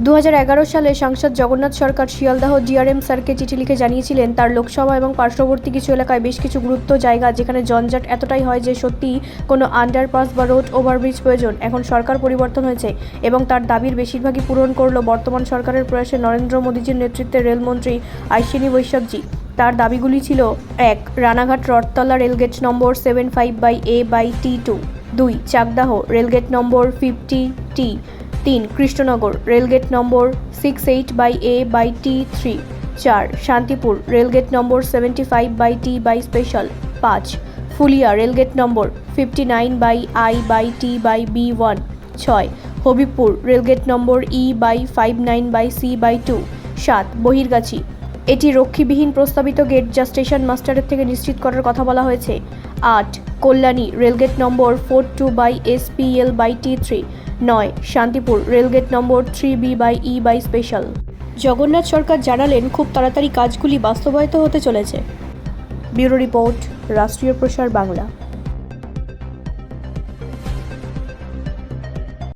2011 সালে সাংসদ জগন্নাথ সরকার শিয়ালদাহ ডিআরএম স্যারকে চিঠি লিখে জানিয়েছিলেন তার লোকসভা এবং পার্শ্ববর্তী কিছু এলাকায় বেশ কিছু গুরুত্ব জায়গা যেখানে জঞ্জাট এতটাই হয় যে সত্যিই কোনো আন্ডারপাস বা রোড ওভারব্রিজ প্রয়োজন। এখন সরকার পরিবর্তন হয়েছে এবং তার দাবির বেশিরভাগই পূরণ করল বর্তমান সরকারের প্রয়াসে নরেন্দ্র মোদীজির নেতৃত্বে রেলমন্ত্রী আইসিনি বৈষ্ণবজি। তার দাবিগুলি ছিল: 1. রানাঘাট রথতলা রেলগেট নম্বর 75/A/T2। 2. চাকদাহ রেলগেট নম্বর 50T। 3. কৃষ্ণনগর রেলগেট নম্বর 68/A/T3। 4. শান্তিপুর রেলগেট নম্বর 75/T স্পেশাল। 5. ফুলিয়া রেলগেট নম্বর 59/I/T/B1। 6. হবিবপুর রেলগেট নম্বর E/59/C/2। 7. বহিরগাছি, এটি রক্ষীবিহীন প্রস্তাবিত গেট যা স্টেশন মাস্টারের থেকে নিশ্চিত করার কথা বলা হয়েছে। 8. কল্যাণী রেলগেট নম্বর 42/SPL/T3। 9. শান্তিপুর রেলগেট নম্বর 3B/E স্পেশাল। জগন্নাথ সরকার জানালেন খুব তাড়াতাড়ি কাজগুলি বাস্তবায়িত হতে চলেছে। ব্যুরো রিপোর্ট, রাষ্ট্রীয় প্রসার বাংলা।